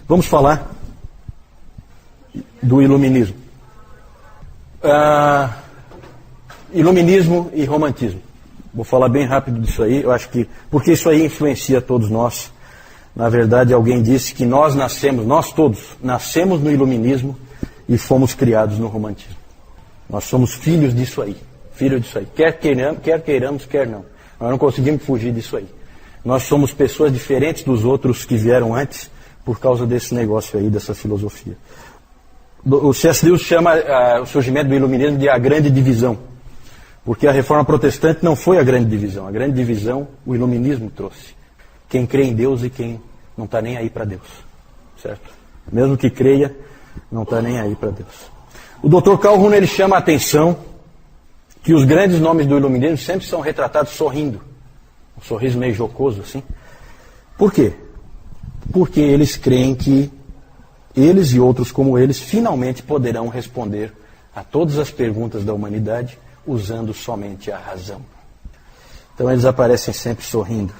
Vamos falar do iluminismo. Iluminismo e romantismo. Vou falar bem rápido disso aí, eu acho que, porque isso aí influencia todos nós. Na verdade, alguém disse que nós todos nascemos no iluminismo e fomos criados no romantismo. Nós somos filhos disso aí. Quer queiramos, quer não. Nós não conseguimos fugir disso aí. Nós somos pessoas diferentes dos outros que vieram antes por causa desse negócio aí, dessa filosofia. O C.S. Lewis chama o surgimento do iluminismo de a grande divisão. Porque a reforma protestante não foi a grande divisão. A grande divisão o iluminismo trouxe. Quem crê em Deus e quem não está nem aí para Deus. Certo? Mesmo que creia, não está nem aí para Deus. O Dr. Calhoun, ele chama a atenção que os grandes nomes do iluminismo sempre são retratados sorrindo. Um sorriso meio jocoso, assim. Por quê? Porque eles creem que eles e outros como eles finalmente poderão responder a todas as perguntas da humanidade usando somente a razão. Então eles aparecem sempre sorrindo.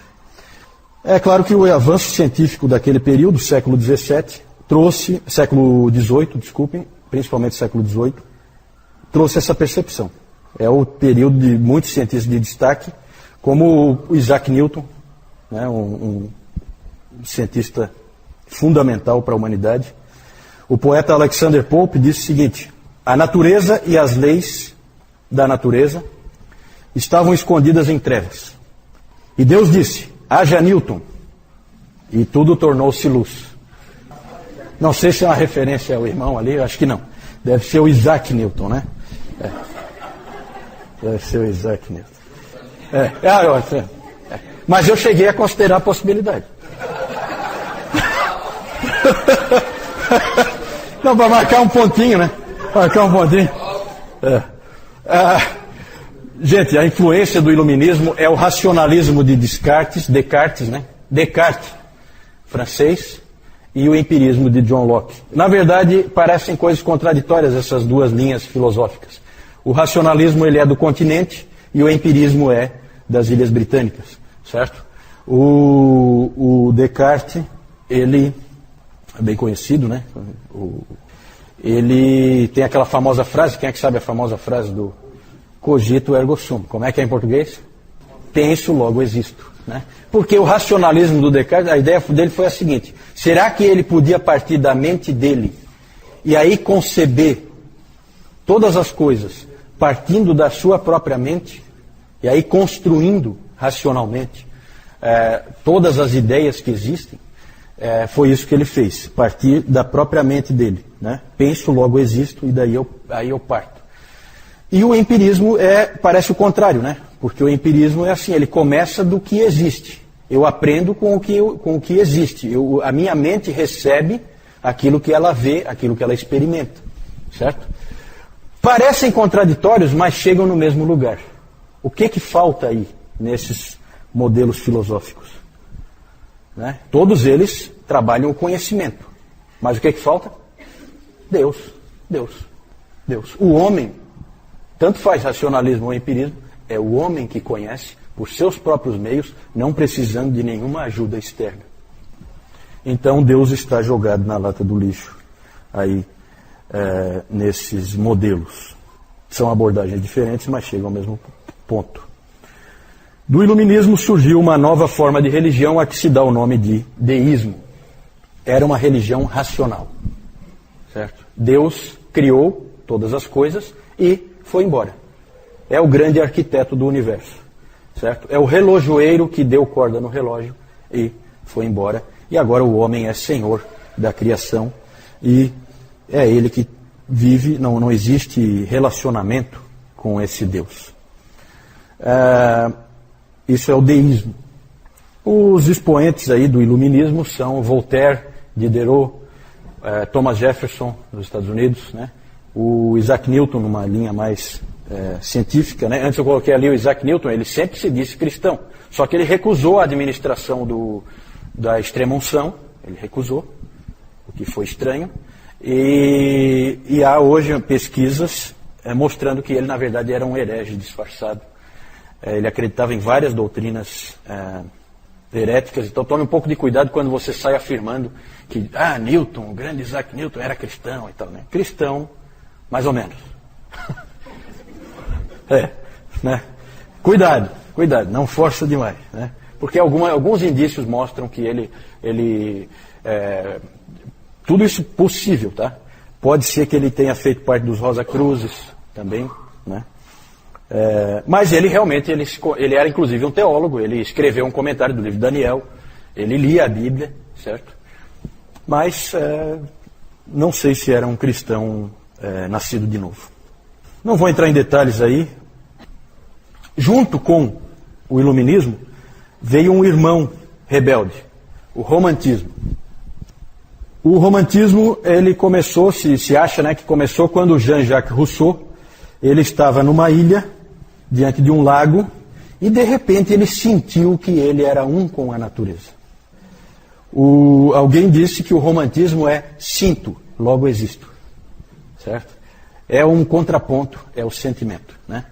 É claro que o avanço científico daquele período, século XVII, principalmente século XVIII, trouxe essa percepção. É o período de muitos cientistas de destaque, como o Isaac Newton, né, um cientista fundamental para a humanidade. O poeta Alexander Pope disse o seguinte: a natureza e as leis da natureza estavam escondidas em trevas. E Deus disse: haja Newton, e tudo tornou-se luz. Não sei se é uma referência ao irmão ali, eu acho que não. Deve ser o Isaac Newton, né? Deve ser o Isaac Newton. Mas eu cheguei a considerar a possibilidade. Não, para marcar um pontinho, né? Marcar um pontinho. Gente, a influência do iluminismo é o racionalismo de Descartes, né? Descartes, francês, e o empirismo de John Locke. Na verdade, parecem coisas contraditórias essas duas linhas filosóficas. O racionalismo, ele é do continente e o empirismo é das Ilhas Britânicas, certo? O Descartes, ele é bem conhecido, né? Ele tem aquela famosa frase, quem é que sabe a famosa frase do cogito ergo sum? Como é que é em português? Penso, logo existo. Né? Porque o racionalismo do Descartes, a ideia dele foi a seguinte: será que ele podia partir da mente dele e aí conceber todas as coisas partindo da sua própria mente e aí construindo racionalmente todas as ideias que existem? Foi isso que ele fez, partir da própria mente dele. Né? Penso, logo existo, e daí eu parto. E o empirismo parece o contrário, né? Porque o empirismo é assim, ele começa do que existe. Eu aprendo com o que existe. A minha mente recebe aquilo que ela vê, aquilo que ela experimenta. Certo? Parecem contraditórios, mas chegam no mesmo lugar. O que falta aí nesses modelos filosóficos? Né? Todos eles trabalham o conhecimento. Mas o que falta? Deus. O homem, tanto faz racionalismo ou empirismo, é o homem que conhece por seus próprios meios, não precisando de nenhuma ajuda externa. Então Deus está jogado na lata do lixo aí nesses modelos. São abordagens diferentes, mas chegam ao mesmo ponto. Do iluminismo surgiu uma nova forma de religião a que se dá o nome de deísmo. Era uma religião racional. Certo? Deus criou todas as coisas e foi embora. É o grande arquiteto do universo. Certo? É o relojoeiro que deu corda no relógio e foi embora. E agora o homem é senhor da criação e é ele que vive, não existe relacionamento com esse Deus. Isso é o deísmo. Os expoentes aí do iluminismo são Voltaire, Diderot, Thomas Jefferson, dos Estados Unidos, né? O Isaac Newton, numa linha mais científica, né? Antes eu coloquei ali o Isaac Newton, ele sempre se disse cristão, só que ele recusou a administração da extrema-unção, ele recusou, o que foi estranho, e há hoje pesquisas mostrando que ele, na verdade, era um herege disfarçado. Ele acreditava em várias doutrinas heréticas. Então tome um pouco de cuidado quando você sai afirmando que Newton, o grande Isaac Newton era cristão e tal, né? Cristão, mais ou menos. Né? Cuidado, não força demais, né? Porque alguns indícios mostram que ele tudo isso possível, tá? Pode ser que ele tenha feito parte dos Rosa Cruzes também, né? Mas ele realmente, ele era inclusive um teólogo, ele escreveu um comentário do livro de Daniel, ele lia a Bíblia, certo? Mas não sei se era um cristão nascido de novo. Não vou entrar em detalhes aí. Junto com o iluminismo, veio um irmão rebelde, o romantismo. O romantismo, ele começou, se acha, né, que começou quando Jean-Jacques Rousseau, ele estava numa ilha, diante de um lago, e de repente ele sentiu que ele era um com a natureza. Alguém disse que o romantismo é sinto, logo existo. Certo? É um contraponto, é o sentimento, né?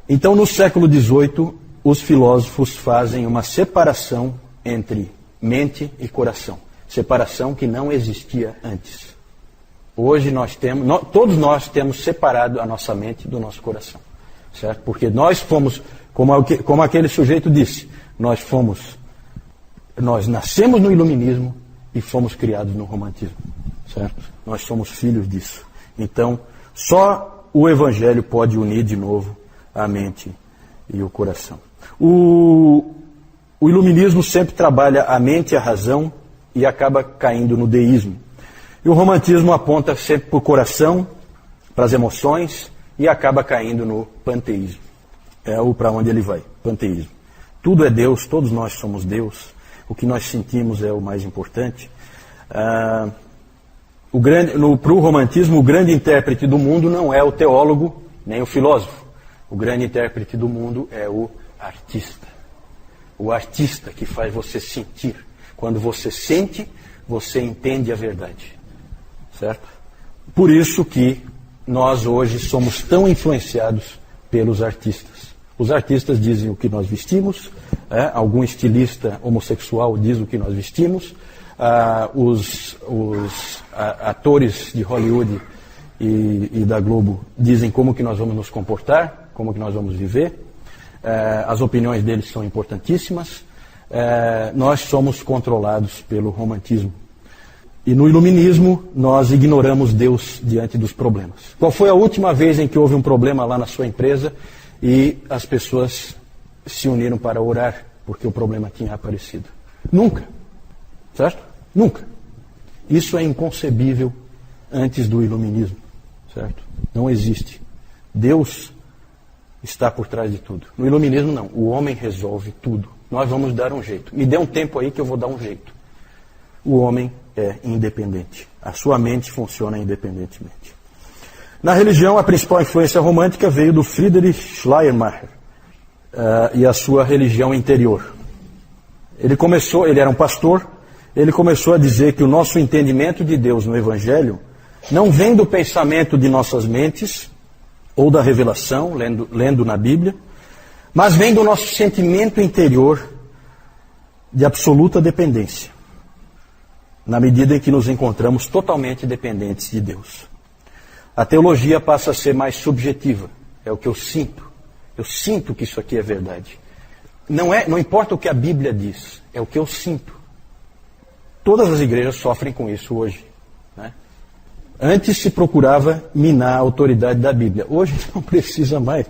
Então, no século XVIII, os filósofos fazem uma separação entre mente e coração. Separação que não existia antes. Hoje todos nós temos separado a nossa mente do nosso coração. Certo? Porque nós fomos, como aquele sujeito disse, nós nascemos no iluminismo e fomos criados no romantismo. Certo? Nós somos filhos disso. Então, só o Evangelho pode unir de novo a mente e o coração. O iluminismo sempre trabalha a mente e a razão e acaba caindo no deísmo. E o romantismo aponta sempre para o coração, para as emoções, e acaba caindo no panteísmo. É para onde ele vai, panteísmo. Tudo é Deus, todos nós somos Deus. O que nós sentimos é o mais importante. Para o romantismo, o grande intérprete do mundo não é o teólogo, nem o filósofo. O grande intérprete do mundo é o artista. O artista que faz você sentir. Quando você sente, você entende a verdade. Certo? Por isso que nós hoje somos tão influenciados pelos artistas. Os artistas dizem o que nós vestimos, algum estilista homossexual diz o que nós vestimos, os atores de Hollywood e da Globo dizem como que nós vamos nos comportar, como que nós vamos viver, as opiniões deles são importantíssimas, nós somos controlados pelo romantismo. E no iluminismo, nós ignoramos Deus diante dos problemas. Qual foi a última vez em que houve um problema lá na sua empresa e as pessoas se uniram para orar porque o problema tinha aparecido? Nunca. Certo? Nunca. Isso é inconcebível antes do iluminismo. Certo? Não existe. Deus está por trás de tudo. No iluminismo, não. O homem resolve tudo. Nós vamos dar um jeito. Me dê um tempo aí que eu vou dar um jeito. O homem é independente. A sua mente funciona independentemente. Na religião, a principal influência romântica veio do Friedrich Schleiermacher e a sua religião interior. Ele era um pastor, ele começou a dizer que o nosso entendimento de Deus no Evangelho não vem do pensamento de nossas mentes, ou da revelação, lendo na Bíblia, mas vem do nosso sentimento interior de absoluta dependência, na medida em que nos encontramos totalmente dependentes de Deus. A teologia passa a ser mais subjetiva, é o que eu sinto. Eu sinto que isso aqui é verdade. Não importa o que a Bíblia diz, é o que eu sinto. Todas as igrejas sofrem com isso hoje, né? Antes se procurava minar a autoridade da Bíblia. Hoje não precisa mais.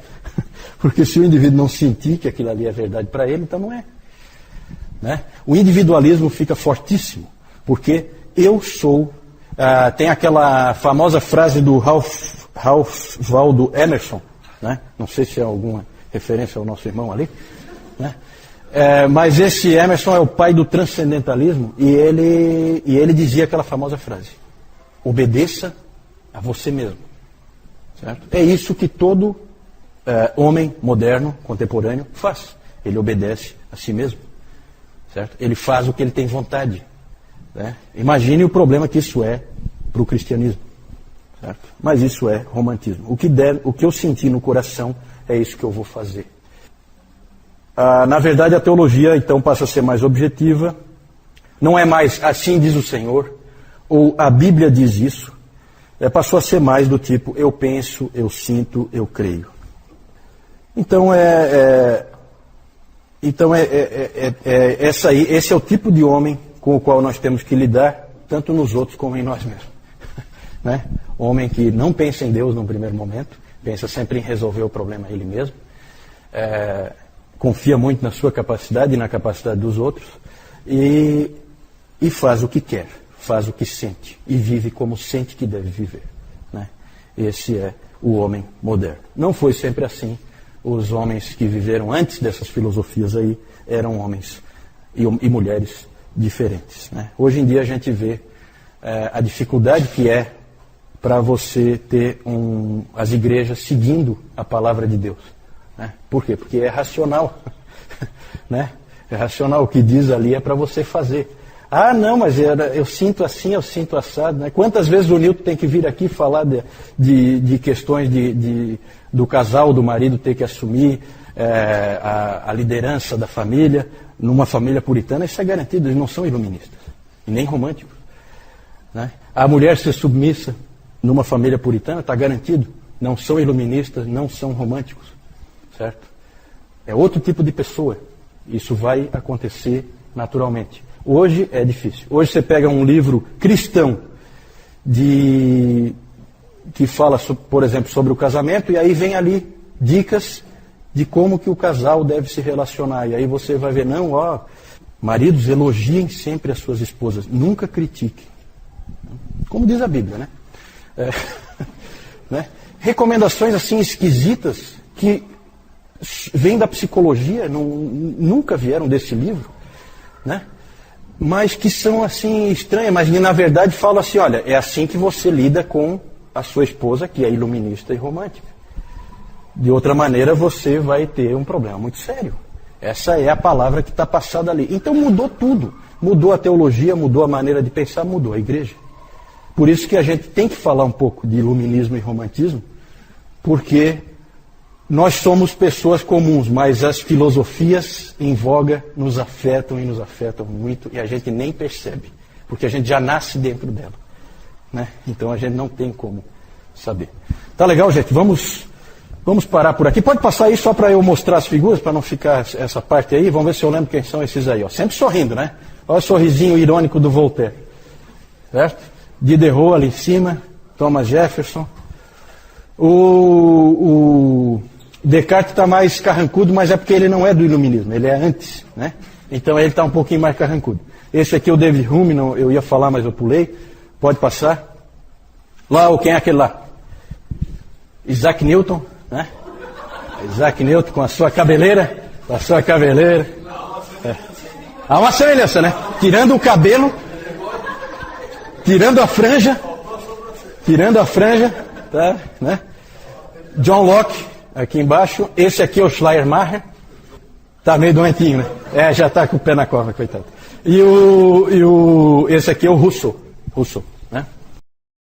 Porque se o indivíduo não sentir que aquilo ali é verdade para ele, então não é. Né? O individualismo fica fortíssimo. Porque eu sou... tem aquela famosa frase do Ralph Waldo Emerson. Né? Não sei se é alguma referência ao nosso irmão ali. Né? Mas esse Emerson é o pai do transcendentalismo. E ele dizia aquela famosa frase. Obedeça a você mesmo. Certo? É isso que todo homem moderno, contemporâneo, faz. Ele obedece a si mesmo. Certo? Ele faz o que ele tem vontade. Né? Imagine o problema que isso é para o cristianismo. Certo? Mas isso é romantismo. O que eu senti no coração é isso que eu vou fazer. Na verdade, a teologia, então, passa a ser mais objetiva. Não é mais assim diz o Senhor, ou a Bíblia diz isso. Passou a ser mais do tipo, eu penso, eu sinto, eu creio. Então, esse é o tipo de homem com o qual nós temos que lidar, tanto nos outros como em nós mesmos. Né? Homem que não pensa em Deus num primeiro momento, pensa sempre em resolver o problema ele mesmo, confia muito na sua capacidade e na capacidade dos outros, e faz o que quer, faz o que sente, e vive como sente que deve viver. Né? Esse é o homem moderno. Não foi sempre assim. Os homens que viveram antes dessas filosofias aí eram homens e mulheres diferentes. Né? Hoje em dia a gente vê a dificuldade que é para você ter as igrejas seguindo a palavra de Deus. Né? Por quê? Porque é racional. Né? É racional. O que diz ali é para você fazer. Ah, não, mas eu sinto assim, eu sinto assado. Né? Quantas vezes o Nilton tem que vir aqui falar de questões do casal, do marido ter que assumir a liderança da família, numa família puritana? Isso é garantido, eles não são iluministas, e nem românticos. Né? A mulher ser submissa numa família puritana, está garantido, não são iluministas, não são românticos. Certo? É outro tipo de pessoa. Isso vai acontecer naturalmente. Hoje é difícil. Hoje você pega um livro cristão que fala, por exemplo, sobre o casamento, e aí vem ali dicas de como que o casal deve se relacionar. E aí você vai ver, maridos, elogiem sempre as suas esposas, nunca critiquem. Como diz a Bíblia, né? Né? Recomendações assim esquisitas que vêm da psicologia, nunca vieram desse livro, né? Mas que são assim estranhas, mas na verdade falam assim, olha, é assim que você lida com a sua esposa, que é iluminista e romântica. De outra maneira você vai ter um problema muito sério. Essa é a palavra que está passada ali. Então mudou tudo. Mudou a teologia, mudou a maneira de pensar, mudou a igreja. Por isso que a gente tem que falar um pouco de iluminismo e romantismo, porque nós somos pessoas comuns, mas as filosofias em voga nos afetam e nos afetam muito, e a gente nem percebe, porque a gente já nasce dentro dela. Né? Então a gente não tem como saber. Tá legal, gente? Vamos parar por aqui. Pode passar aí só para eu mostrar as figuras, para não ficar essa parte aí. Vamos ver se eu lembro quem são esses aí. Ó. Sempre sorrindo, né? Olha o sorrisinho irônico do Voltaire. Certo? Diderot ali em cima, Thomas Jefferson. O Descartes está mais carrancudo, mas é porque ele não é do iluminismo, ele é antes, né? Então ele está um pouquinho mais carrancudo. Esse aqui é o David Hume, eu ia falar, mas eu pulei. Pode passar. Lá, quem é aquele lá? Isaac Newton, né? Isaac Newton com a sua cabeleira. Há uma semelhança, né? Tirando o cabelo, tirando a franja, tá? Né? John Locke, aqui embaixo. Esse aqui é o Schleiermacher. Tá meio doentinho, né? Já tá com o pé na cova, coitado. Esse aqui é o Rousseau.